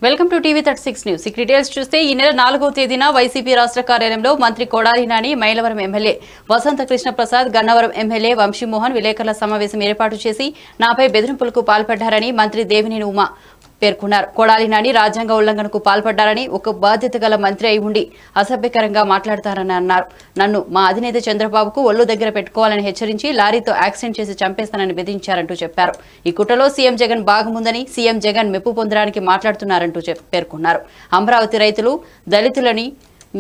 Welcome to TV 36 news. ఈ details చూస్తే ఈ నెల 4వ తేదీన వైసీపీ రాష్ట్ర కార్యాలయంలో మంత్రి కొడాలి నాని, మైలవరం ఎమ్మెల్యే వసంత కృష్ణ ప్రసాద్, గన్నవరం ఎమ్మెల్యే వంశీమోహన్ విలేకరుల సమావేశం ఏర్పాటు చేసి నాపై బెదిరింపులకు పాల్పడ్డారని మంత్రి దేవినేని ఉమా పేర్కొన్నారు. కొడాలి నాని రాజ్యాంగ ఉల్లంఘనకు పాల్పడ్డారని, ఒక బాధ్యత గల మంత్రి అయి ఉండి అసభ్యకరంగా మాట్లాడతారని అన్నారు. నన్ను మా అధినేత చంద్రబాబుకు ఒళ్ళు దగ్గర పెట్టుకోవాలని హెచ్చరించి లారీతో యాక్సిడెంట్ చేసి చంపేస్తానని బెదిరించారంటూ చెప్పారు. ఈ కుట్రలో సీఎం జగన్ భాగముందని, సీఎం జగన్ మెప్పు పొందడానికి మాట్లాడుతున్నారంటూ పేర్కొన్నారు. అమరావతి రైతులు, దళితులని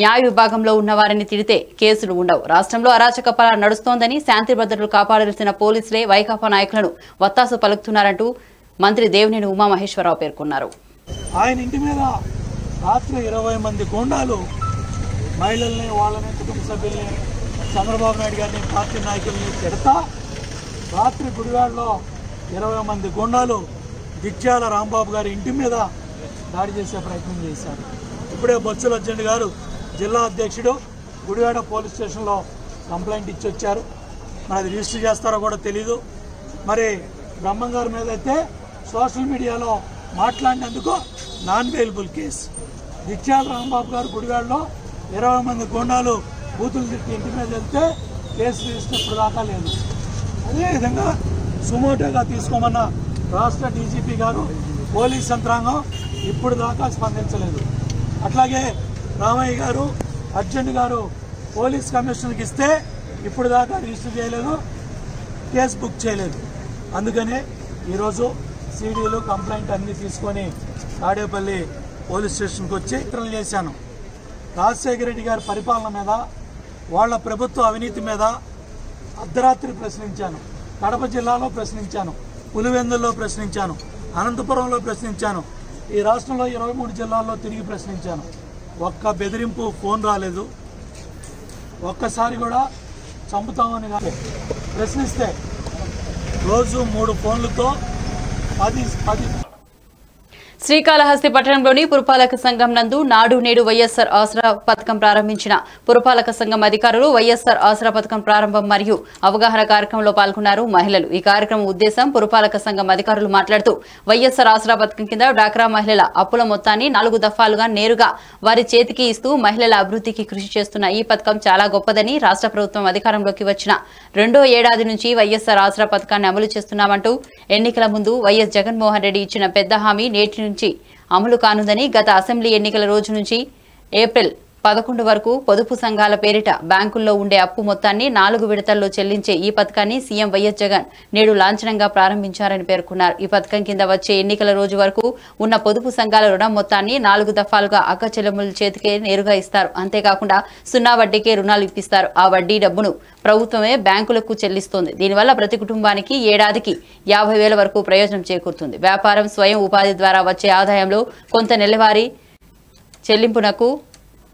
న్యాయ విభాగంలో ఉన్నవారిని తిడితే కేసులు ఉండవు. రాష్ట్రంలో అరాచక పాలన నడుస్తోందని, శాంతి భద్రతలు కాపాడాల్సిన పోలీసులే వైకాపా నాయకులను వత్తాసు పలుకుతున్నారంటూ మంత్రి దేవినేని ఉమామహేశ్వరరావు పేర్కొన్నారు. ఆయన ఇంటి మీద రాత్రి 20 మంది గూండాలు మహిళల్ని, వాళ్ళని, కుటుంబ సభ్యుల్ని, చంద్రబాబు నాయుడు గారిని, పార్టీ నాయకుల్ని తిడతా రాత్రి గుడివాడలో 20 మంది గూండాలు దిత్యాల రాంబాబు గారి ఇంటి మీద దాడి చేసే ప్రయత్నం చేశారు. ఇప్పుడే బొత్స లచ్చండి గారు జిల్లా అధ్యక్షుడు గుడివాడ పోలీస్ స్టేషన్లో కంప్లైంట్ ఇచ్చి వచ్చారు. మరి అది రిజిస్టర్ చేస్తారో కూడా తెలీదు. మరి బ్రహ్మం గారి మీద అయితే సోషల్ మీడియాలో మాట్లాడినందుకు నాన్ అవైలబుల్ కేసు. దిత్యాల రాంబాబు గారు గుడివాడలో 20 మంది గూండాలు బూతులు తిట్టి ఇంటి మీద వెళ్తే కేసు రిజిస్టర్ ఇప్పుడు దాకా లేదు. అదేవిధంగా సుమోటోగా తీసుకోమన్న రాష్ట్ర డీజీపీ గారు, పోలీస్ యంత్రాంగం ఇప్పుడు దాకా స్పందించలేదు. అట్లాగే రామయ్య గారు, అర్జున్ గారు పోలీస్ కమిషనర్కి ఇస్తే ఇప్పుడు దాకా రిజిస్టర్ చేయలేదు, కేసు బుక్ చేయలేదు. అందుకనే ఈరోజు సీడీలు, కంప్లైంట్ అన్నీ తీసుకొని తాడేపల్లి పోలీస్ స్టేషన్కి వచ్చి విచారణ చేశాను. రాజశేఖర రెడ్డి గారి పరిపాలన మీద, వాళ్ళ ప్రభుత్వ అవినీతి మీద అర్ధరాత్రి ప్రశ్నించాను. కడప జిల్లాలో ప్రశ్నించాను, పులివెందుల్లో ప్రశ్నించాను, అనంతపురంలో ప్రశ్నించాను, ఈ రాష్ట్రంలో 23 జిల్లాల్లో తిరిగి ప్రశ్నించాను. ఒక్క బెదిరింపు ఫోన్ రాలేదు. ఒక్కసారి కూడా చంపుతామని కాదు, ప్రశ్నిస్తే రోజు 3 ఫోన్లతో 10 శ్రీకాళహస్తి పట్టణంలోని పురపాలక సంఘం నందు నాడు నేడు వైఎస్ఆర్ ఆసరా పథకం ప్రారంభించిన పురపాలక సంఘం అధికారులు వైఎస్ఆర్ ఆసరా పథకం ప్రారంభం మరియు అవగాహన కార్యక్రమంలో పాల్గొన్నారు మహిళలు. ఈ కార్యక్రమం ఉద్దేశం పురపాలక సంఘం అధికారులు మాట్లాడుతూ వైఎస్ఆర్ ఆసరా పథకం కింద డ్వాక్రా మహిళల అప్పుల మొత్తాన్ని 4 దఫాలుగా నేరుగా వారి చేతికి ఇస్తూ మహిళల అభివృద్ధికి కృషి చేస్తున్న ఈ పథకం చాలా గొప్పదని, రాష్ట్ర ప్రభుత్వం అధికారంలోకి వచ్చిన 2వ ఏడాది నుంచి వైఎస్ఆర్ ఆసరా పథకాన్ని అమలు చేస్తున్నామంటూ ఎన్నికల ముందు వైఎస్ జగన్మోహన్ రెడ్డి ఇచ్చిన పెద్ద హామీ నేటి నుంచి అమలు కానుందని, గత అసెంబ్లీ ఎన్నికల రోజు నుంచి ఏప్రిల్ 11 వరకు పొదుపు సంఘాల పేరిట బ్యాంకుల్లో ఉండే అప్పు మొత్తాన్ని 4 విడతల్లో చెల్లించే ఈ పథకాన్ని సీఎం వైఎస్ జగన్ నేడు లాంఛనంగా ప్రారంభించారని పేర్కొన్నారు. ఈ పథకం కింద వచ్చే ఎన్నికల రోజు వరకు ఉన్న పొదుపు సంఘాల రుణం మొత్తాన్ని 4 దఫాలుగా అక్క చెల్లెముల చేతికే నేరుగా ఇస్తారు. అంతేకాకుండా 0 వడ్డీకే రుణాలు ఇప్పిస్తారు. ఆ వడ్డీ డబ్బును ప్రభుత్వమే బ్యాంకులకు చెల్లిస్తోంది. దీనివల్ల ప్రతి కుటుంబానికి ఏడాదికి 50,000 వరకు ప్రయోజనం చేకూరుతుంది. వ్యాపారం, స్వయం ఉపాధి ద్వారా వచ్చే ఆదాయంలో కొంత నెలవారీ చెల్లింపునకు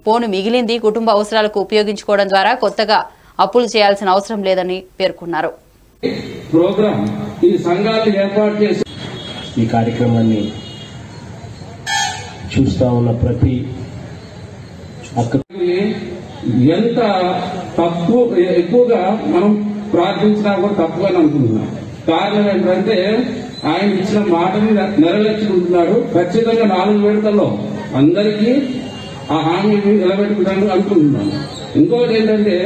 పోను మిగిలింది కుటుంబ అవసరాలకు ఉపయోగించుకోవడం ద్వారా కొత్తగా అప్పులు చేయాల్సిన అవసరం లేదని పేర్కొన్నారు. ఈ కార్యక్రమాన్ని చూస్తా ఉన్న ప్రతి ఎంత తప్పు ఎక్కువగా మనం ప్రార్థించినా కూడా తప్పుగానే అనుకుంటున్నాం. కారణం ఏంటంటే ఆయన ఇచ్చిన మాటని నెరవేర్చుకుంటున్నాడు. ఖచ్చితంగా 4 విడతల్లో అందరికీ ఆ హామీని నిలబెట్టుకుంటాను అనుకుంటున్నాను. ఇంకొకటి ఏంటంటే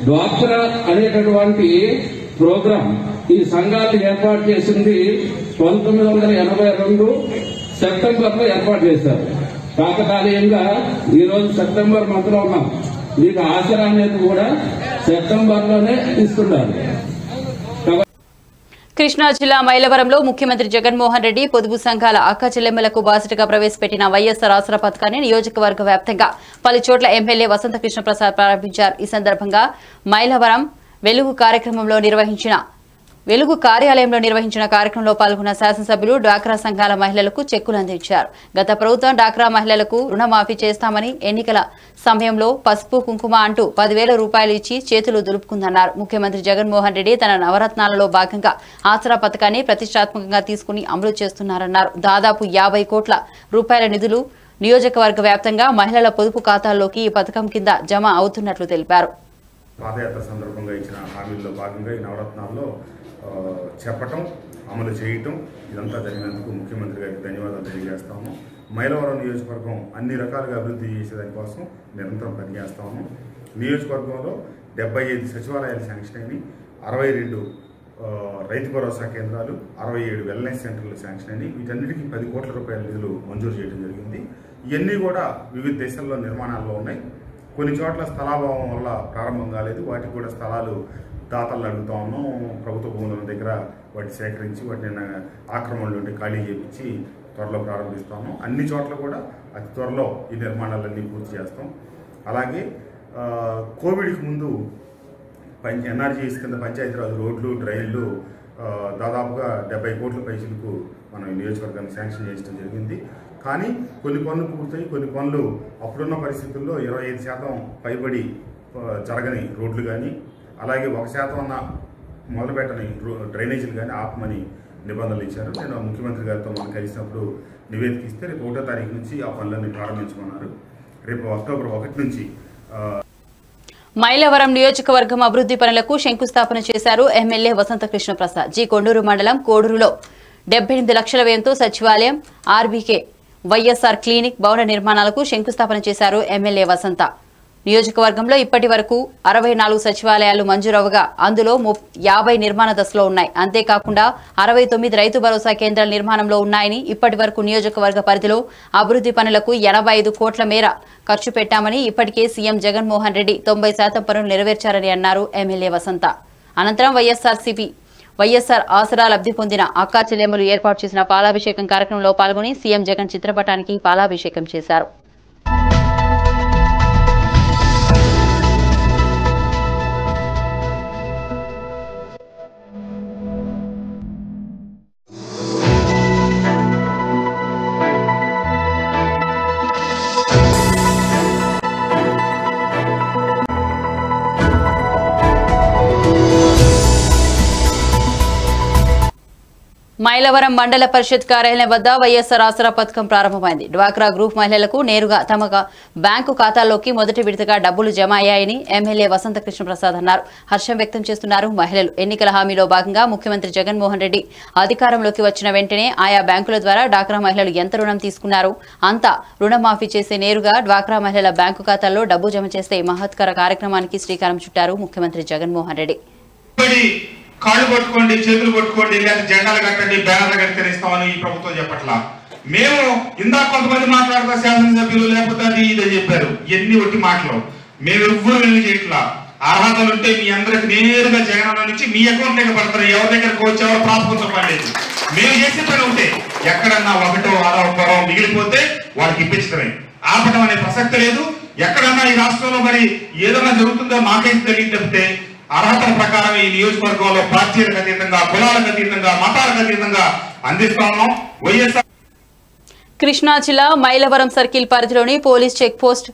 డ్వాక్రా అనేటటువంటి ప్రోగ్రాం ఈ సంఘాలను ఏర్పాటు చేసింది 1982 సెప్టెంబర్లో ఏర్పాటు చేశారు. కాకతాళీయంగా ఈ రోజు సెప్టెంబర్ మంత్లో ఉన్నాం. దీనికి ఆసరా అనేది కూడా సెప్టెంబర్లోనే ఇస్తున్నారు. కృష్ణా జిల్లా మైలవరంలో ముఖ్యమంత్రి జగన్మోహన్ రెడ్డి పొదుపు సంఘాల అక్క చెల్లెమ్మలకు బాసటగా ప్రవేశపెట్టిన వైఎస్ఆర్ ఆసరా పథకాన్ని నియోజకవర్గ వ్యాప్తంగా పలు చోట్ల ఎమ్మెల్యే వసంత కృష్ణ ప్రసాద్ ప్రారంభించారు. ఈ సందర్భంగా మైలవరం వెలుగు కార్యాలయంలో నిర్వహించిన కార్యక్రమంలో పాల్గొన్న శాసనసభ్యులు డ్వాక్రా సంఘాల మహిళలకు చెక్కులు అందించారు. గత ప్రభుత్వం డ్వాక్రా మహిళలకు రుణమాఫీ చేస్తామని ఎన్నికల సమయంలో పసుపు కుంకుమ అంటూ 10,000 రూపాయలు ఇచ్చి చేతులు దులుపుకుందన్నారు. ముఖ్యమంత్రి జగన్మోహన్ రెడ్డి తన నవరత్నాలలో భాగంగా ఆసరా పథకాన్ని ప్రతిష్టాత్మకంగా తీసుకుని అమలు చేస్తున్నారన్నారు. దాదాపు 50 కోట్ల రూపాయల నిధులు నియోజకవర్గ వ్యాప్తంగా మహిళల పొదుపు ఖాతాల్లోకి ఈ పథకం కింద జమ అవుతున్నట్లు తెలిపారు. పాదయాత్ర సందర్భంగా ఇచ్చిన హామీల్లో భాగంగా ఈ నవరత్నాల్లో చెప్పటం, అమలు చేయటం ఇదంతా జరిగినందుకు ముఖ్యమంత్రి గారికి ధన్యవాదాలు తెలియజేస్తాము. మైలవరం నియోజకవర్గం అన్ని రకాలుగా అభివృద్ధి చేసేదానికోసం నిరంతరం పనిచేస్తాము. నియోజకవర్గంలో 75 సచివాలయాలు శాంక్షన్ అయినాయి, 62 రైతు భరోసా కేంద్రాలు, 67 వెల్నెస్ సెంటర్లు శాంక్షన్ అయినాయి. వీటన్నిటికీ 10 కోట్ల రూపాయల నిధులు మంజూరు చేయడం జరిగింది. ఇవన్నీ కూడా వివిధ దేశాల్లో నిర్మాణాల్లో ఉన్నాయి. కొన్ని చోట్ల స్థలాభావం వల్ల ప్రారంభం కాలేదు. వాటికి కూడా స్థలాలు దాతలను అడుగుతా ఉన్నాం. ప్రభుత్వ భూముల దగ్గర వాటిని సేకరించి వాటిని ఆక్రమణ నుండి ఖాళీ చేయించి త్వరలో ప్రారంభిస్తాము. అన్ని చోట్ల కూడా అతి త్వరలో ఈ నిర్మాణాలన్నీ పూర్తి చేస్తాం. అలాగే కోవిడ్కి ముందు ఎన్ఆర్జీఎస్ కింద పంచాయతీరాజ్ రోడ్లు, డ్రైన్లు దాదాపుగా 70 కోట్ల పైసలకు మనం ఈ నియోజకవర్గాన్ని శాంక్షన్ చేయడం జరిగింది. కానీ కొన్ని పనులు పూర్తయి కొన్ని పనులు అప్పుడున్న పరిస్థితుల్లో 25% పైబడి జరగని రోడ్లు కానీ, అలాగే 1% మొదలుపెట్టని డ్రైనేజీలు కానీ ఆపమని నిబంధనలు ఇచ్చారు. నేను ముఖ్యమంత్రి గారితో మనం కలిసినప్పుడు నివేదిక ఇస్తే రేపు 1వ తారీఖు నుంచి ఆ పనులన్నీ ప్రారంభించమన్నారు. రేపు అక్టోబర్ 1 నుంచి మైలవరం నియోజకవర్గం అభివృద్ధి పనులకు శంకుస్థాపన చేశారు ఎమ్మెల్యే వసంత కృష్ణ ప్రసాద్. జి కొండూరు మండలం కోడూరులో 78 లక్షల వ్యయంతో సచివాలయం, ఆర్బీకే, వైఎస్ఆర్ క్లినిక్ భవన నిర్మాణాలకు శంకుస్థాపన చేశారు ఎమ్మెల్యే వసంత. నియోజకవర్గంలో ఇప్పటి వరకు 64 సచివాలయాలు మంజూరవగా అందులో 50 నిర్మాణ దశలో ఉన్నాయి. అంతేకాకుండా 69 రైతు భరోసా కేంద్రాల నిర్మాణంలో ఉన్నాయని, ఇప్పటి వరకు నియోజకవర్గ పరిధిలో అభివృద్ధి పనులకు 85 కోట్ల మేర ఖర్చు పెట్టామని, ఇప్పటికే సీఎం జగన్మోహన్ రెడ్డి 90% పనులు నెరవేర్చారని అన్నారు ఎమ్మెల్యే వసంత. అనంతరం వైఎస్ఆర్ ఆసరా లబ్ధి పొందిన అక్కా చెల్లెమ్మలు ఏర్పాటు చేసిన పాలాభిషేకం కార్యక్రమంలో పాల్గొని సీఎం జగన్ చిత్రపటానికి పాలాభిషేకం చేశారు. మైలవరం మండల పరిషత్ కార్యాలయం వద్ద వైఎస్ఆర్ ఆసరా పథకం ప్రారంభమైంది. డ్వాక్రా గ్రూప్ మహిళలకు నేరుగా తమ బ్యాంకు ఖాతాల్లోకి మొదటి విడతగా డబ్బులు జమ అయ్యాయని ఎమ్మెల్యే వసంత కృష్ణ ప్రసాద్ అన్నారు. హర్షం వ్యక్తం చేస్తున్నారు మహిళలు. ఎన్నికల హామీలో భాగంగా ముఖ్యమంత్రి జగన్మోహన్ రెడ్డి అధికారంలోకి వచ్చిన వెంటనే ఆయా బ్యాంకుల ద్వారా డ్వాక్రా మహిళలు ఎంత రుణం తీసుకున్నారో అంతా రుణమాఫీ చేసే నేరుగా డ్వాక్రా మహిళల బ్యాంకు ఖాతాల్లో డబ్బు జమ చేసే మహత్కర కార్యక్రమానికి శ్రీకారం చుట్టారు ముఖ్యమంత్రి జగన్మోహన్ రెడ్డి. కాళ్ళు పట్టుకోండి, చేతులు పట్టుకోండి, లేదా జెండాలు కట్టండి, బ్యానర్లు కట్టేస్తామని ఈ ప్రభుత్వం చెప్పట్లా. మేము ఇందాక కొంతమంది మాట్లాడతా శాసనసభ్యులు లేకపోతే అది ఇదని చెప్పారు. ఎన్ని ఒట్టి మాటలు. మేము ఎవ్వరు వెళ్ళి చేయట్లా. అర్హతలు ఉంటే మీ అందరికి నేరుగా జగనన్న నుంచి మీ అకౌంట్ దగ్గర పడతారు. ఎవరి దగ్గరకు వచ్చి ఎవరు ప్రాపంతం పడలేదు. మేము చేసే పని ఉంటే ఎక్కడన్నా 1వ 6వ పొరవ మిగిలిపోతే వాడికి ఇప్పించడమే. ఆపడం అనే ప్రసక్తి లేదు. ఎక్కడన్నా ఈ రాష్ట్రంలో మరి ఏదన్నా జరుగుతుందో మాకైతే తెలియదు తప్పితే అర్హతల ప్రకారం ఈ నియోజకవర్గంలో పార్టీలకు అతీతంగా, కులాలకు అతీతంగా, మతాలకు అతీతంగా అందిస్తా ఉన్నాం. వైఎస్ఆర్ కృష్ణా జిల్లా మైలవరం సర్కిల్ పరిధిలోని పోలీస్ చెక్ పోస్ట్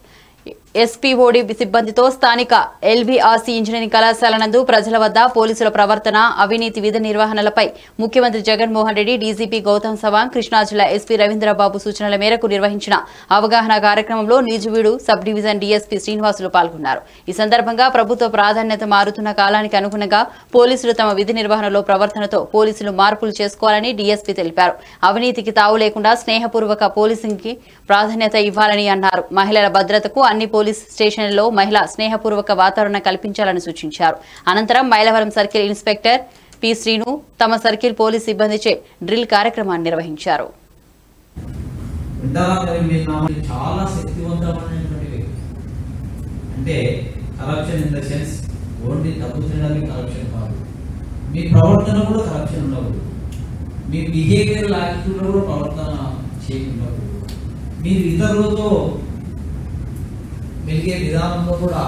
ఎస్పీఓడి సిబ్బందితో స్థానిక ఎల్బీఆర్సీ ఇంజనీరింగ్ కళాశాల నందు ప్రజల వద్ద పోలీసుల ప్రవర్తన, అవినీతి విధి నిర్వహణలపై ముఖ్యమంత్రి జగన్మోహన్ రెడ్డి, డీజీపీ గౌతమ్ సవాంగ్, కృష్ణా జిల్లా ఎస్పీ రవీంద్రబాబు సూచనల మేరకు నిర్వహించిన అవగాహన కార్యక్రమంలో నిజువీడు సబ్ డివిజన్ డీఎస్పీ శ్రీనివాసులు పాల్గొన్నారు. ఈ సందర్భంగా ప్రభుత్వ ప్రాధాన్యత మారుతున్న కాలానికి అనుగుణంగా పోలీసులు తమ విధి నిర్వహణలో ప్రవర్తనతో పోలీసులు మార్పులు చేసుకోవాలని డీఎస్పీ తెలిపారు. అవినీతికి తావు లేకుండా స్నేహపూర్వక పోలీసింగ్ కి ప్రాధాన్యత ఇవ్వాలని అన్నారు. మహిళల భద్రతకు అన్ని పోలీస్ స్టేషన్లలో మహిళా స్నేహపూర్వక వాతావరణం కల్పించాలని సూచించారు. అనంతరం Mylavaram circle inspector P Srinu తమ సర్కిల్ పోలీస్ సిబ్బందిచే డ్రిల్ కార్యక్రమాన్ని నిర్వహించారు. చాలా శక్తివంతమైనటువంటి అంటే corruption in the sense only డబ్బు తినడానికి కరప్షన్ కాదు, మీ ప్రవర్తన కూడా కరప్షన్ ఉండకూడదు, మీ బిహేవియర్ యాటిట్యూడ్ కూడా ప్రవర్తన చేయకూడదు, మీరు ఇతరులతో మెలిగే విధానంలో కూడా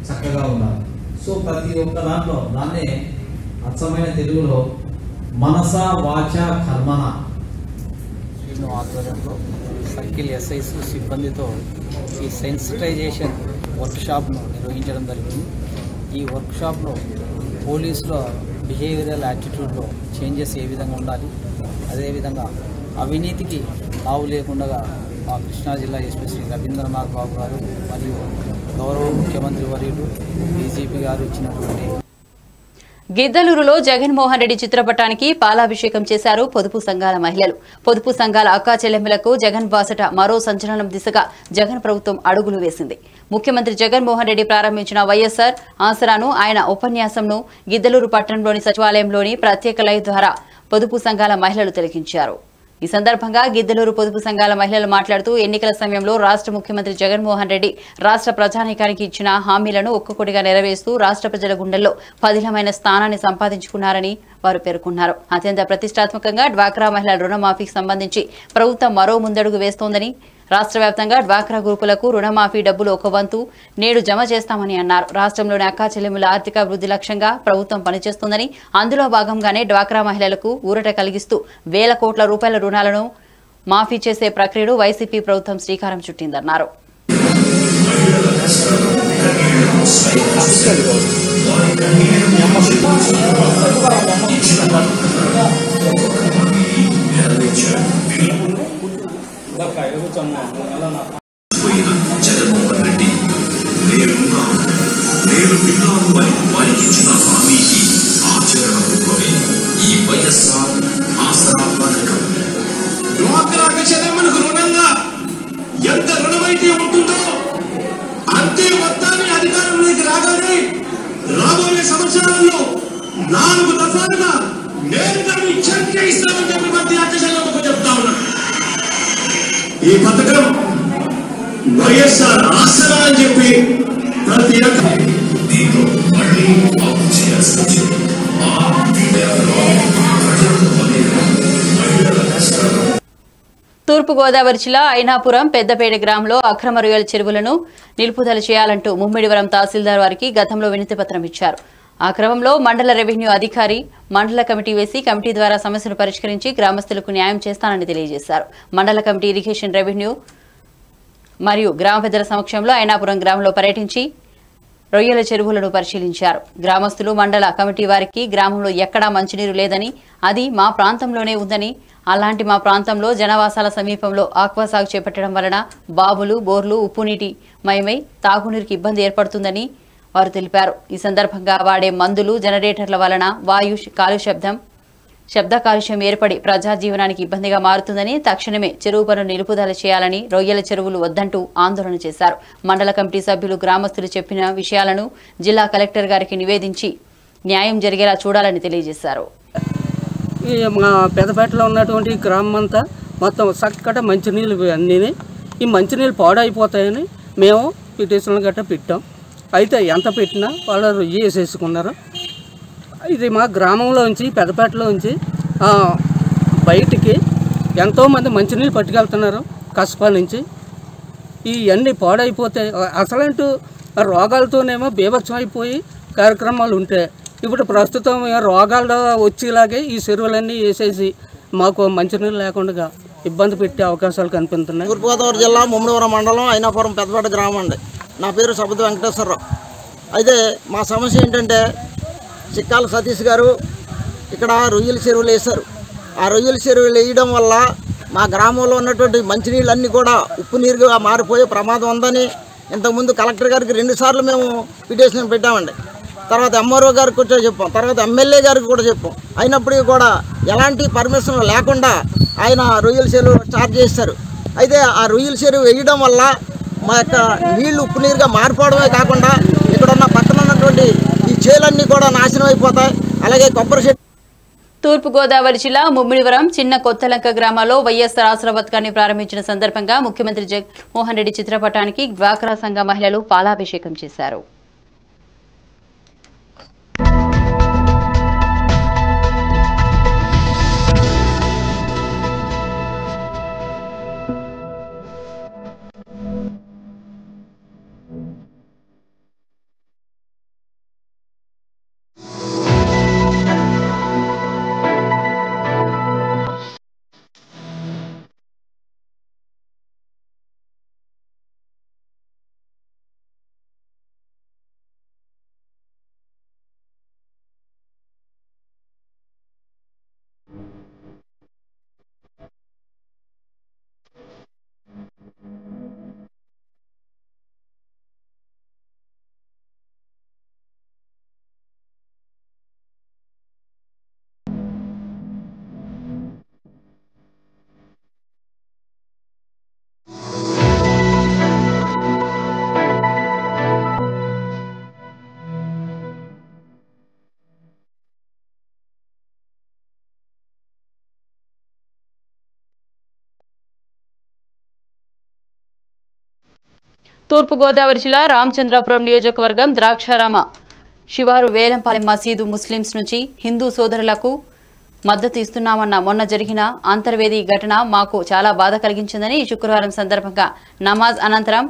చక్కగా ఉండాలి. సో ప్రతి ఒక్క దాంట్లో దాన్నే అచ్చమైన తెలుగులో మనస వాచ కర్మన ఆధ్వర్యంలో సర్కిల్ ఎస్ఐస్ సిబ్బందితో ఈ సెన్సిటైజేషన్ వర్క్షాప్ను నిర్వహించడం జరిగింది. ఈ వర్క్షాప్లో పోలీసుల బిహేవియరల్ యాటిట్యూడ్లో చేంజెస్ ఏ విధంగా ఉండాలి, అదేవిధంగా అవినీతికి తావు లేకుండా మా కృష్ణా జిల్లా ఎస్పీ శ్రీ రవీంద్రనాథ్ బాబు గారు మరియు గౌరవ ముఖ్యమంత్రి వర్యులు డీజీపీ గారు ఇచ్చినటువంటి గిద్దలూరులో జగన్మోహన్ రెడ్డి చిత్రపటానికి పాలాభిషేకం చేశారు పొదుపు సంఘాల మహిళలు. పొదుపు సంఘాల అక్కా చెల్లెమ్మలకు జగన్ బాసట మరో సంచలనం దిశగా జగన్ ప్రభుత్వం అడుగులు వేసింది. ముఖ్యమంత్రి జగన్మోహన్ రెడ్డి ప్రారంభించిన వైఎస్ఆర్ ఆసరాను ఆయన ఉపన్యాసంను గిద్దలూరు పట్టణంలోని సచివాలయంలోని ప్రత్యేక లైవ్ ద్వారా పొదుపు సంఘాల మహిళలు తిలకించారు. ఈ సందర్భంగా గిద్దలూరు పొదుపు సంఘాల మహిళలు మాట్లాడుతూ ఎన్నికల సమయంలో రాష్ట్ర ముఖ్యమంత్రి జగన్మోహన్ రెడ్డి రాష్ట్ర ప్రజానీకానికి ఇచ్చిన హామీలను ఒక్కొక్కటిగా నెరవేరుస్తూ రాష్ట్ర ప్రజల గుండెల్లో పదిలమైన స్థానాన్ని సంపాదించుకున్నారని వారు పేర్కొన్నారు. అత్యంత ప్రతిష్టాత్మకంగా డ్వాక్రా మహిళల రుణమాఫీకి సంబంధించి ప్రభుత్వం మరో ముందడుగు వేస్తోందని, రాష్ట్ర వ్యాప్తంగా డ్వాక్రా గ్రూపులకు రుణమాఫీ డబ్బులు ఒక వంతు నేడు జమ చేస్తామని అన్నారు. రాష్ట్రంలోని అక్కా చెల్లెముల ఆర్థికాభివృద్ధి లక్ష్యంగా ప్రభుత్వం పనిచేస్తోందని, అందులో భాగంగానే డ్వాక్రా మహిళలకు ఊరట కలిగిస్తూ వేల కోట్ల రూపాయల రుణాలను మాఫీ చేసే ప్రక్రియను వైసీపీ ప్రభుత్వం శ్రీకారం చుట్టిందన్నారు. జగన్మోహన్ రెడ్డి నేను విన్నాను అని వారికి ఇచ్చిన హామీకి ఆచరణ రూపమే ఈ వైఎస్ఆర్ ఆసరా పథకం. డ్వాక్రాకు చెల్లెమ్మలకు రుణంగా ఎంత రుణమైతే ఉంటుందో అంతే మొత్తాన్ని అధికారంలోకి రాగానే రాబోయే సంవత్సరాల్లో 4 దఫాలుగా నేను దాన్ని చెక్ చేయిస్తామని చెప్పి ప్రతి అక్క చెల్లెమ్మకు చెప్తా ఉన్నాను. ఈ పథకం వైఎస్ఆర్ ఆసరా అని చెప్పి ప్రతి దీంతో మళ్ళీ అప్పు చేయాల్సి వచ్చింది. తూర్పుగోదావరి జిల్లా అయినాపురం పెద్దపేట గ్రామంలో అక్రమ రొయ్యల చెరువులను నిలుపుదల చేయాలంటూ ముమ్మిడివరం తహసీల్దార్ వారికి గతంలో వినతిపత్రం ఇచ్చారు. ఆ క్రమంలో మండల రెవెన్యూ అధికారి మండల కమిటీ వేసి కమిటీ ద్వారా సమస్యను పరిష్కరించి గ్రామస్తులకు న్యాయం చేస్తానని తెలియజేశారు. మండల కమిటీ ఇరిగేషన్, రెవెన్యూ మరియు గ్రామ పెద్దల సమక్షంలో అయినాపురం గ్రామంలో పర్యటించి రొయ్యల చెరువులను పరిశీలించారు. గ్రామస్తులు మండల కమిటీ వారికి గ్రామంలో ఎక్కడా మంచినీరు లేదని, అది మా ప్రాంతంలోనే ఉందని, అలాంటి మా ప్రాంతంలో జనవాసాల సమీపంలో ఆక్వా సాగు చేపట్టడం వలన బావులు, బోర్లు ఉప్పునీటి మయమై తాగునీరుకి ఇబ్బంది ఏర్పడుతుందని వారు తెలిపారు. ఈ సందర్భంగా వాడే మందులు, జనరేటర్ల వలన వాయు శబ్ద కాలుష్యం ఏర్పడి ప్రజా జీవనానికి ఇబ్బందిగా మారుతుందని, తక్షణమే చెరువు పనులు నిలుపుదల చేయాలని, రొయ్యల చెరువులు వద్దంటూ ఆందోళన చేశారు. మండల కమిటీ సభ్యులు గ్రామస్తులు చెప్పిన విషయాలను జిల్లా కలెక్టర్ గారికి నివేదించి న్యాయం జరిగేలా చూడాలని తెలియజేశారు. మా పెద్దపేటలో ఉన్నటువంటి గ్రామం అంతా మొత్తం చక్కట మంచినీళ్ళు అన్నీ ఈ మంచినీళ్ళు పాడైపోతాయని మేము పిటిషన్లు గట్రా పెట్టాం. అయితే ఎంత పెట్టినా వాళ్ళు రొయ్యి వేసేసుకున్నారు. ఇది మా గ్రామంలోంచి పెద్దపేటలోంచి బయటికి ఎంతోమంది మంచినీళ్ళు పట్టుకెళ్తున్నారు కసపా నుంచి. ఇవన్నీ పాడైపోతే అసలంటూ రోగాలతోనేమో బీభత్సం అయిపోయి కార్యక్రమాలు ఉంటే, ఇప్పుడు ప్రస్తుతం రోగాలు వచ్చేలాగే ఈ చెరువులన్నీ వేసేసి మాకు మంచినీళ్ళు లేకుండా ఇబ్బంది పెట్టే అవకాశాలు కనిపిస్తున్నాయి. తూర్పుగోదావరి జిల్లా ముమ్మిడివరం మండలం అయినాపురం పెద్దపేట గ్రామం అండి. నా పేరు సబుద్ది వెంకటేశ్వరరావు. అయితే మా సమస్య ఏంటంటే, చిక్కాల సతీష్ గారు ఇక్కడ రొయ్యల చెరువులు వేశారు. ఆ రొయ్యల చెరువులు వేయడం వల్ల మా గ్రామంలో ఉన్నటువంటి మంచినీళ్ళన్నీ కూడా ఉప్పు నీరుగా మారిపోయే ప్రమాదం ఉందని ఇంతకుముందు కలెక్టర్ గారికి 2 సార్లు మేము పిటిషన్ పెట్టామండి. తర్వాత ఎంఆర్ఓ గారికి కూడా చెప్పాం, తర్వాత ఎమ్మెల్యే గారికి కూడా చెప్పాం. అయినప్పటికీ కూడా ఎలాంటి పర్మిషన్ లేకుండా ఆయన రొయ్యల చెరువు స్టార్ట్ చేశారు. అయితే ఆ రొయ్యల చెరువు వేయడం వల్ల మా యొక్క నీళ్లు ఉప్పు నీరుగా మారిపోవడమే కాకుండా ఇక్కడ ఉన్న పక్కన ఉన్నటువంటి ఈ చేలన్నీ కూడా నాశనం అయిపోతాయి. అలాగే కొబ్బరి చెట్టు. తూర్పుగోదావరి జిల్లా ముమ్మిడివరం చిన్న కొత్తలంక గ్రామాల్లో వైఎస్ఆర్ ఆసరా పథకాన్ని ప్రారంభించిన సందర్భంగా ముఖ్యమంత్రి జగన్మోహన్ రెడ్డి చిత్రపటానికి డ్వాక్రా సంఘ మహిళలు పాలాభిషేకం చేశారు. తూర్పుగోదావరి జిల్లా రామచంద్రాపురం నియోజకవర్గం ద్రాక్షారామ శివారు వేలంపాలెం మసీదు ముస్లింస్ నుంచి హిందూ సోదరులకు మద్దతు ఇస్తున్నామన్న మొన్న జరిగిన అంతర్వేది ఘటన మాకు చాలా బాధ కలిగించిందని శుక్రవారం సందర్భంగా నమాజ్ అనంతరం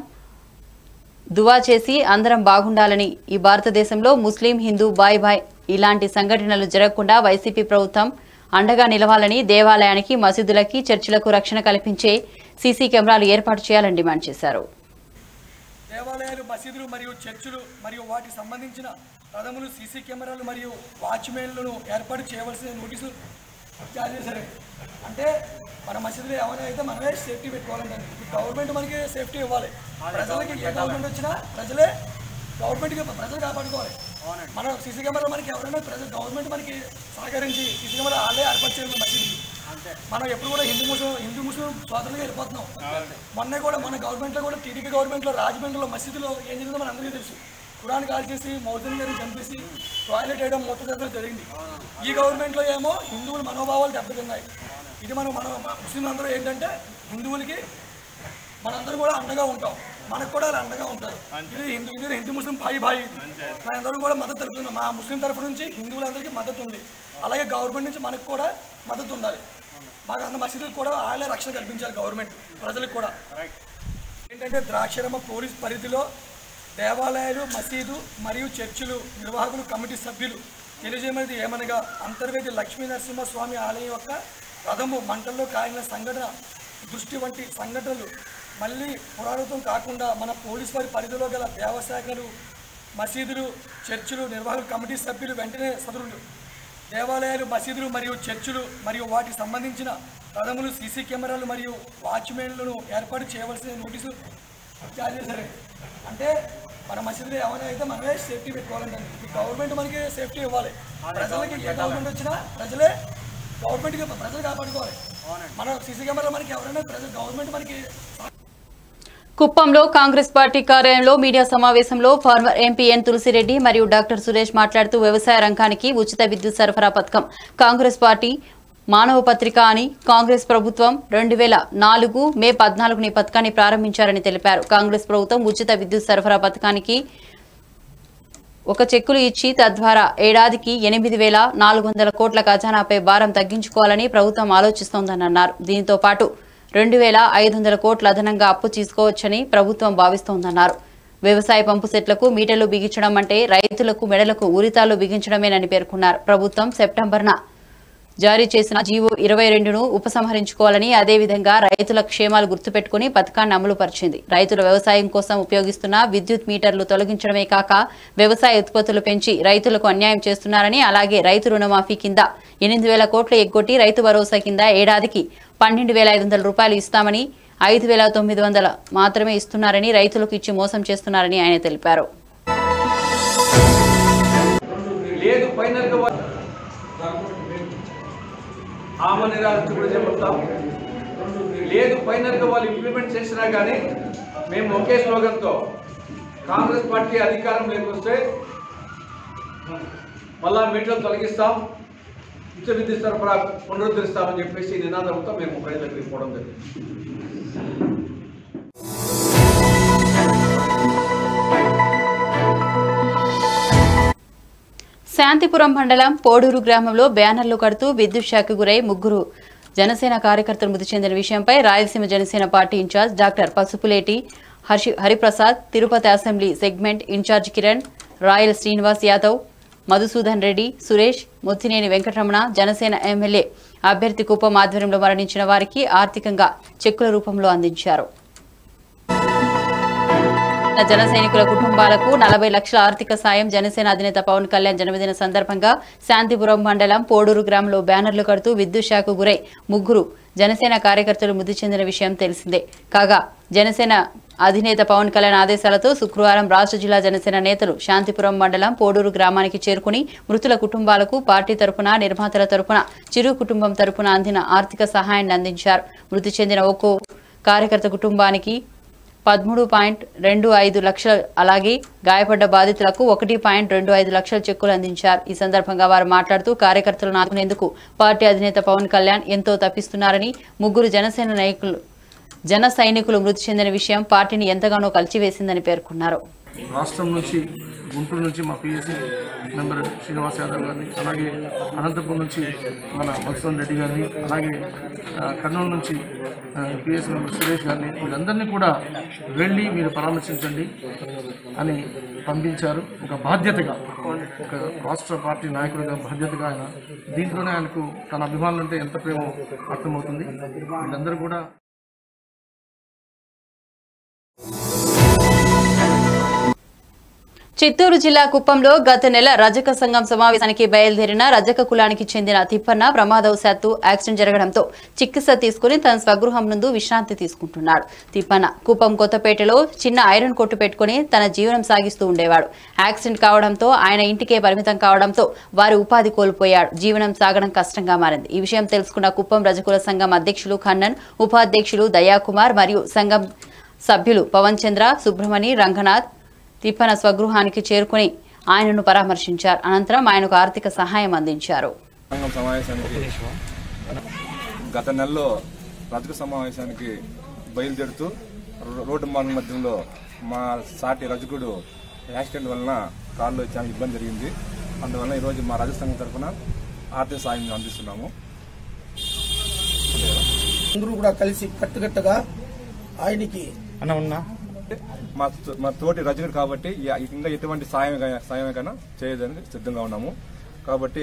దువా చేసి అందరం బాగుండాలని ఈ భారతదేశంలో ముస్లిం హిందూ బాయ్ బాయ్ ఇలాంటి సంఘటనలు జరగకుండా వైసీపీ ప్రభుత్వం అండగా నిలవాలని దేవాలయానికి మసీదులకి చర్చిలకు రక్షణ కల్పించే సీసీ కెమెరాలు ఏర్పాటు చేయాలని డిమాండ్ చేశారు. దేవాలయాలు మసీదులు మరియు చర్చిలు మరియు వాటికి సంబంధించిన రథములు సీసీ కెమెరాలు మరియు వాచ్మెన్లను ఏర్పాటు చేయవలసిన నోటీసు జారీ చేశారు. అంటే మన మసీదులో ఏమైనా అయితే మనమే సేఫ్టీ పెట్టుకోవాలంటే గవర్నమెంట్ మనకి సేఫ్టీ ఇవ్వాలి. ప్రజలకి ఏ గవర్నమెంట్ వచ్చినా ప్రజలే ప్రజలు కాపాడుకోవాలి. మన సీసీ కెమెరా మనకి ఎవరైనా గవర్నమెంట్ మనకి సహకరించి సీసీ కెమెరా వాళ్ళే ఏర్పాటు చేయాలి మసీదుకి. మనం ఎప్పుడు కూడా హిందూ ముస్లిం సోదరులుగా వెళ్ళిపోతున్నాం. మొన్న కూడా మన గవర్నమెంట్లో కూడా టీడీపీ గవర్నమెంట్లో రాజమండ్రిలో మసీదులో ఏం జరిగిందో మన అందరికీ తెలుసు. కురాన్ కాల్ చేసి మౌజన్ గారిని చంపేసి టాయిలెట్ వేయడం మొత్తం జరిగింది. ఈ గవర్నమెంట్లో ఏమో హిందువుల మనోభావాలు దెబ్బతిన్నాయి. ఇది మన ముస్లింలందరూ ఏంటంటే హిందువులకి మనందరూ కూడా అండగా ఉంటాం, మనకు కూడా అలా అండగా ఉంటారు. ఇది హిందూ ముస్లిం భాయి మనందరూ కూడా మద్దతు తెలుపుతున్నాం. మా ముస్లిం తరఫు నుంచి హిందువులందరికీ మద్దతు ఉంది. అలాగే గవర్నమెంట్ నుంచి మనకు కూడా మద్దతు ఉండాలి. మాకు అన్న మసీదులకు కూడా వాళ్ళే రక్షణ కల్పించాలి గవర్నమెంట్ ప్రజలకు కూడా. ఏంటంటే ద్రాక్షారామ పోలీస్ పరిధిలో దేవాలయాలు మసీదు మరియు చర్చిలు నిర్వాహకులు కమిటీ సభ్యులు తెలియజేయమనేది ఏమనగా అంతర్వేది లక్ష్మీ నరసింహస్వామి ఆలయం యొక్క రథము మంటల్లో కాలిన సంఘటన దృష్టి వంటి సంఘటనలు మళ్ళీ పునరావృతం కాకుండా మన పోలీసు వారి పరిధిలో గల దేవశాఖలు మసీదులు చర్చిలు నిర్వాహకులు కమిటీ సభ్యులు వెంటనే సదరులు దేవాలయాలు మసీదులు మరియు చర్చిలు మరియు వాటికి సంబంధించిన రథములు సీసీ కెమెరాలు మరియు వాచ్మెన్లను ఏర్పాటు చేయవలసిన నోటీసు జారీ చేశారు. అంటే మన మసీదులో ఏమైనా అయితే మనమే సేఫ్టీ పెట్టుకోవాలంటే గవర్నమెంట్ మనకి సేఫ్టీ ఇవ్వాలి. ప్రజలకి ఏ గవర్నమెంట్ వచ్చినా ప్రజలే ప్రజలు కాపాడుకోవాలి. మన సీసీ కెమెరా మనకి ఎవరైనా గవర్నమెంట్ మనకి. కుప్పంలో కాంగ్రెస్ పార్టీ కార్యాలయంలో మీడియా సమావేశంలో ఫార్మర్ ఎంపీ ఎన్ తులసిరెడ్డి మరియు డాక్టర్ సురేష్ మాట్లాడుతూ వ్యవసాయ రంగానికి ఉచిత విద్యుత్ సరఫరా పథకం కాంగ్రెస్ పార్టీ మానవ పత్రిక అని కాంగ్రెస్ ప్రభుత్వం 2004 మే 14 పథకాన్ని ప్రారంభించారని తెలిపారు. కాంగ్రెస్ ప్రభుత్వం ఉచిత విద్యుత్ సరఫరా పథకానికి ఒక చెక్కులు ఇచ్చి తద్వారా ఏడాదికి 8,400 కోట్ల ఖజానాపై భారం తగ్గించుకోవాలని ప్రభుత్వం ఆలోచిస్తోందని అన్నారు. దీంతో పాటు 2,500 కోట్ల అదనంగా అప్పు తీసుకోవచ్చని ప్రభుత్వం భావిస్తోందన్నారు. వ్యవసాయ పంపు సెట్లకు మీటర్లు బిగించడం అంటే రైతులకు మెడలకు ఉరితాళ్లు బిగించడమేనని పేర్కొన్నారు. ప్రభుత్వం సెప్టెంబర్న జారీ చేసిన జీవో 22ను ఉపసంహరించుకోవాలని అదేవిధంగా రైతుల క్షేమాలు గుర్తుపెట్టుకుని పథకాన్ని అమలు పరిచింది. రైతుల వ్యవసాయం కోసం ఉపయోగిస్తున్న విద్యుత్ మీటర్లు తొలగించడమే కాక వ్యవసాయ ఉత్పత్తులు పెంచి రైతులకు అన్యాయం చేస్తున్నారని, అలాగే రైతు రుణమాఫీ కింద 8,000 కోట్లు ఎగ్గొట్టి రైతు భరోసా కింద ఏడాదికి 12,500 రూపాయలు ఇస్తామని 5,900 మాత్రమే ఇస్తున్నారని రైతులకు ఇచ్చి మోసం చేస్తున్నారని ఆయన తెలిపారు. లేదు ఫైనల్గా వాళ్ళు ఇంప్లిమెంట్ చేసినా కానీ మేము ఒకే స్లోగన్తో కాంగ్రెస్ పార్టీ అధికారంలోకి వస్తే మళ్ళా మీటర్లు తొలగిస్తాం, ఉచిత విద్యుత్ సరఫరా పునరుద్ధరిస్తామని చెప్పేసి నినాదంతో మేము ప్రజలకు పోవడం జరిగింది. శాంతిపురం మండలం పోడూరు గ్రామంలో బ్యానర్లు కడుతూ విద్యుత్ షాక్కు గురై 3 జనసేన కార్యకర్తలు మృతి చెందిన విషయంపై Rayalaseema Janasena party incharge doctor Pasupuleti Hariprasad, Tirupati assembly segment incharge Kiran, Rayal Srinivas Yadav, Madhusudan Reddy, Suresh, Muttineni Venkataramana, Janasena MLA అభ్యర్థి కుప్పం ఆధ్వర్యంలో మరణించిన వారికి ఆర్థికంగా చెక్కుల రూపంలో అందించారు. జన సైనికుల కుటుంబాలకు 40 లక్షల ఆర్థిక సాయం జనసేన అధినేత పవన్ కళ్యాణ్ జన్మదిన సందర్భంగా శాంతిపురం మండలం పోడూరు గ్రామంలో బ్యానర్లు కడుతూ విద్యుత్ షాక్కు గురై 3 జనసేన కార్యకర్తలు మృతి చెందిన విషయం తెలిసిందే. కాగా జనసేన అధినేత పవన్ కళ్యాణ్ ఆదేశాలతో శుక్రవారం రాష్ట్ర జిల్లా జనసేన నేతలు శాంతిపురం మండలం పోడూరు గ్రామానికి చేరుకుని మృతుల కుటుంబాలకు పార్టీ తరపున, నిర్మాతల తరపున, చిరు కుటుంబం తరపున అందిన ఆర్థిక సహాయాన్ని అందించారు. మృతి చెందిన ఒక్కో కార్యకర్త కుటుంబానికి 13.25 లక్షలు, అలాగే గాయపడ్డ బాధితులకు 1.25 లక్షల చెక్కులు అందించారు. ఈ సందర్భంగా వారు మాట్లాడుతూ కార్యకర్తలను ఆదుకునేందుకు పార్టీ అధినేత పవన్ కళ్యాణ్ ఎంతో తప్పిస్తున్నారని, 3 జనసేన నాయకులు జన సైనికులు మృతి చెందిన విషయం పార్టీని ఎంతగానో కలిచివేసిందని పేర్కొన్నారు. రాష్ట్రం నుంచి గుంటూరు నుంచి మా పిఎస్సీ మెంబర్ శ్రీనివాస్ యాదవ్ గారిని, అలాగే అనంతపురం నుంచి మన మధుసూదన్ రెడ్డి గారిని, అలాగే కర్నూలు నుంచి పిఎస్సీ మెంబర్ సురేష్ గారిని, వీళ్ళందరినీ కూడా వెళ్ళి మీరు పరామర్శించండి అని పంపించారు. ఒక బాధ్యతగా, ఒక రాష్ట్ర పార్టీ నాయకుడిగా బాధ్యతగా ఆయన, దీంట్లోనే ఆయనకు తన అభిమానులంటే ఎంత ప్రేమో అర్థమవుతుంది. వీళ్ళందరూ కూడా చిత్తూరు జిల్లా కుప్పంలో గత నెల రజక సంఘం సమావేశానికి బయలుదేరిన రజక కులానికి చెందిన తిప్పన్న ప్రమాదవశాత్తు యాక్సిడెంట్ జరగడంతో చికిత్స తీసుకుని తన స్వగృహం నందు విశ్రాంతి తీసుకుంటున్నాడు. తిప్పన్న కుప్పం కొత్తపేటలో చిన్న ఐరన్ కొట్టు పెట్టుకుని తన జీవనం సాగిస్తూ ఉండేవాడు. యాక్సిడెంట్ కావడంతో ఆయన ఇంటికే పరిమితం కావడంతో వారి ఉపాధి కోల్పోయాడు. జీవనం సాగడం కష్టంగా మారింది. ఈ విషయం తెలుసుకున్న కుప్పం రజకుల సంఘం అధ్యక్షులు ఖన్నన్, ఉపాధ్యక్షులు దయాకుమార్ మరియు సంఘం సభ్యులు పవన్ చంద్ర, సుబ్రహ్మణి, రంగనాథ్ తిప్పన స్వగృహానికి చేరుకుని ఆయనను పరామర్శించారు. అనంతరం ఆయనకు ఆర్థిక సహాయం అందించారు. గత నెలలో రజక సమావేశానికి బయలుదేరుతూ రోడ్డు మార్గం మధ్యలో మా సాటి రజకుడు యాక్సిడెంట్ వలన కారులో చాలా ఇబ్బంది జరిగింది. అందువల్ల ఈరోజు మా రజక సంఘం తరఫున ఆర్థిక సాయం అందిస్తున్నాము. అందరూ కూడా కలిసి కట్టుకట్టుగా ఆయనకి మా తోటి రజకుడు కాబట్టి ఇంకా ఎటువంటి సాయమైనా చేయడానికి సిద్ధంగా ఉన్నాము. కాబట్టి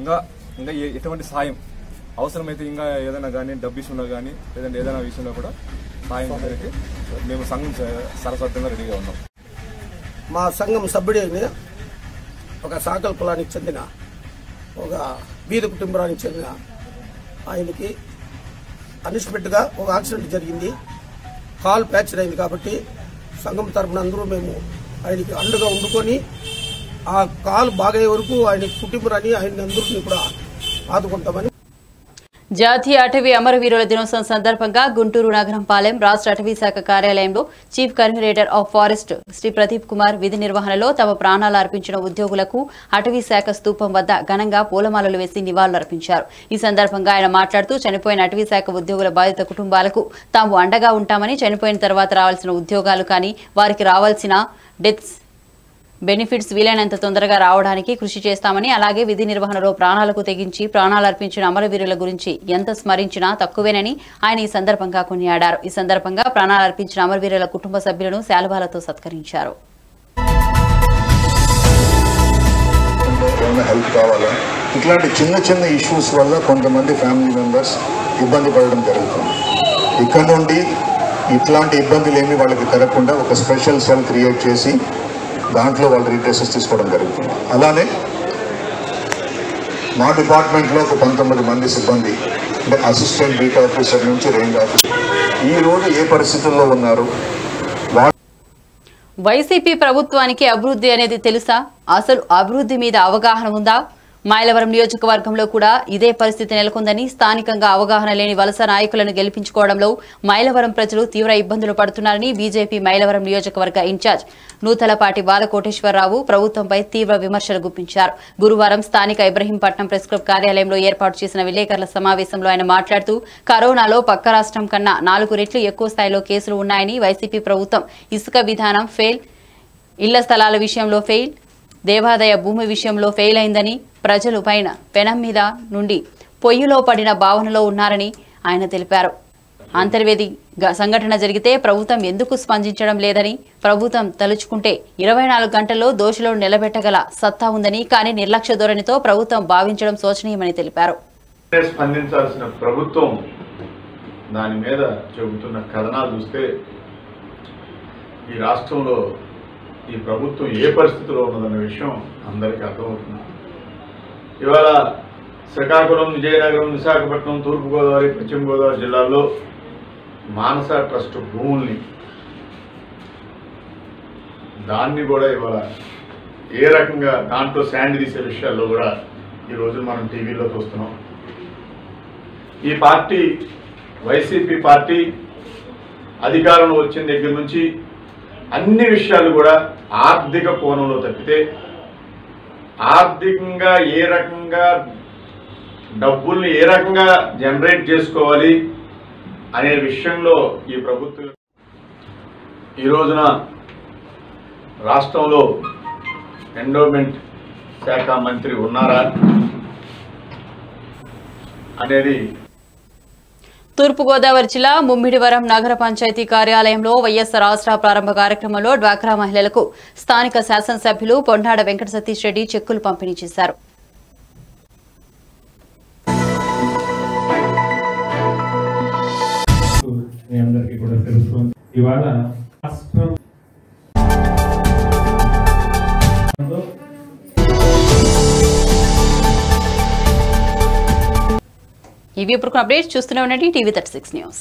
ఇంకా ఎటువంటి సాయం అవసరమైతే ఇంకా ఏదైనా కానీ డబ్బు విషయంలో కానీ లేదంటే ఏదైనా విషయంలో కూడా సాయం చేయడానికి మేము సంఘం సరసత్వంగా రెడీగా ఉన్నాం. మా సంఘం సభ్యుడైన ఒక సాకల కులానికి చెందిన ఒక బీద కుటుంబానికి చెందిన ఆయనకి అన్ఎక్స్పెక్టెడ్గా ఒక యాక్సిడెంట్ జరిగింది. కాల్ ఫ్రాక్చర్ అయింది. కాబట్టి సంఘం తరఫున అందరూ మేము ఆయనకి అండగా ఉండుకొని ఆ కాలు బాగయ్యే వరకు ఆయన కుటుంబాన్ని ఆయన అందరినీ కూడా ఆదుకుంటామని. జాతీయ అటవీ అమరవీరుల దినోత్సవం సందర్భంగా గుంటూరు నగరం పాలెం రాష్ట్ర అటవీ శాఖ కార్యాలయంలో chief convenor of forest Shri Pradeep Kumar విధి నిర్వహణలో తమ ప్రాణాలు అర్పించిన ఉద్యోగులకు అటవీ శాఖ స్తూపం వద్ద ఘనంగా పూలమాలలు వేసి నివాళులర్పించారు. ఈ సందర్భంగా ఆయన మాట్లాడుతూ చనిపోయిన అటవీ శాఖ ఉద్యోగుల బాధిత కుటుంబాలకు తాము అండగా ఉంటామని, చనిపోయిన తర్వాత రావాల్సిన ఉద్యోగాలు కానీ వారికి రావాల్సిన డెత్స్ బెనిఫిట్స్ వీలైనంత తొందరగా రావడానికి కృషి చేస్తామని, అలాగే విధి నిర్వహణలో ప్రాణాలకు తెగించి ప్రాణాలర్పించిన అమరవీరుల గురించి ఎంత స్మరించినా తక్కువేనని ఆయన ఈ సందర్భంగా కొనియాడారు. ఈ సందర్భంగా ప్రాణాలర్పించిన అమరవీరుల కుటుంబ సభ్యులను శాలువాలతో సత్కరించారు. హెల్ప్ కావాలా, ఇట్లాంటి చిన్న చిన్న ఇష్యూస్ వల్ల కొంతమంది ఫ్యామిలీ మెంబర్స్ ఇబ్బంది పడడం జరుగుతుంది. ఇక్కడ నుండి ఇట్లాంటి ఇబ్బందులు ఏమి వాళ్ళకి కలగకుండా ఒక స్పెషల్ సెల్ క్రియేట్ చేసి దాంట్లో వాళ్ళు రీప్లేసెస్ తీసుకోవడం జరుగుతుంది. అలానే మా డిపార్ట్మెంట్లో ఒక 19 మంది సిబ్బంది, అంటే అసిస్టెంట్ బీట్ ఆఫీసర్ నుంచి రేంజ్ ఆఫీసర్, ఈ రోజు ఏ పరిస్థితుల్లో ఉన్నారు. వైసీపీ ప్రభుత్వానికి అభివృద్ధి అనేది తెలుసా? అసలు అభివృద్ధి మీద అవగాహన ఉందా? మైలవరం నియోజకవర్గంలో కూడా ఇదే పరిస్థితి నెలకొందని, స్థానికంగా అవగాహన లేని వలస నాయకులను గెలిపించుకోవడంలో మైలవరం ప్రజలు తీవ్ర ఇబ్బందులు పడుతున్నారని బీజేపీ మైలవరం నియోజకవర్గ ఇన్ఛార్జ్ నూతలపాటి బాలకోటేశ్వరరావు ప్రభుత్వంపై తీవ్ర విమర్శలు గుప్పించారు. గురువారం స్థానిక ఇబ్రహీంపట్నం ప్రెస్ క్లబ్ కార్యాలయంలో ఏర్పాటు చేసిన విలేకరుల సమావేశంలో ఆయన మాట్లాడుతూ కరోనాలో పక్క రాష్ట్రం కన్నా 4 రెట్లు ఎక్కువ స్థాయిలో కేసులు ఉన్నాయని, వైసీపీ ప్రభుత్వం ఇసుక విధానం ఫెయిల్, ఇళ్ల స్థలాల విషయంలో ఫెయిల్, దేవాదాయ భూమి విషయంలో ఫెయిల్ అయిందని, ప్రజలు పైన పెనం మీద నుండి పొయ్యిలో పడిన భావనలో ఉన్నారని ఆయన తెలిపారు. అంతర్వేది సంఘటన జరిగితే ప్రభుత్వం ఎందుకు స్పందించడం లేదని, ప్రభుత్వం తలుచుకుంటే 24 గంటల్లో దోషులను నిలబెట్టగల సత్తా ఉందని, కానీ నిర్లక్ష్య ధోరణితో ప్రభుత్వం భావించడం శోచనీయమని తెలిపారు. స్పందించాల్సిన ప్రభుత్వం దాని మీద చెబుతున్న కథనాలు చూస్తే ఈ రాష్ట్రంలో ఈ ప్రభుత్వం ఏ పరిస్థితిలో ఉన్నదన్న విషయం అందరికీ అర్థమవుతుంది. ఇవాళ శ్రీకాకుళం, విజయనగరం, విశాఖపట్నం, తూర్పుగోదావరి, పశ్చిమ గోదావరి జిల్లాల్లో మానస ట్రస్ట్ భూముల్ని దాన్ని కూడా ఇవాళ ఏ రకంగా దాంట్లో శాండ్ తీసే విషయాల్లో కూడా ఈరోజు మనం టీవీలో చూస్తున్నాం. ఈ పార్టీ వైసీపీ పార్టీ అధికారంలో వచ్చిన దగ్గర నుంచి అన్ని విషయాలు కూడా ఆర్థిక కోణంలో తప్పితే ఆర్థికంగా ఏ రకంగా డబ్బుల్ని ఏ రకంగా జనరేట్ చేసుకోవాలి, అనే విషయంలో ఈ ప్రభుత్వం ఈ రోజున రాష్ట్రంలో ఎండోమెంట్ శాఖ మంత్రి ఉన్నారా అనేది. తూర్పుగోదావరి జిల్లా ముమ్మిడివరం నగర పంచాయతీ కార్యాలయంలో వైఎస్ఆర్ ఆసరా ప్రారంభ కార్యక్రమంలో డ్వాక్రా మహిళలకు స్థానిక శాసనసభ్యులు పొన్నాడ వెంకట సతీష్ రెడ్డి చెక్కులు పంపిణీ చేశారు. ఇవి ఇప్పుడు అప్డేట్స్ చూస్తూనే ఉండండి టీవీ 36 న్యూస్.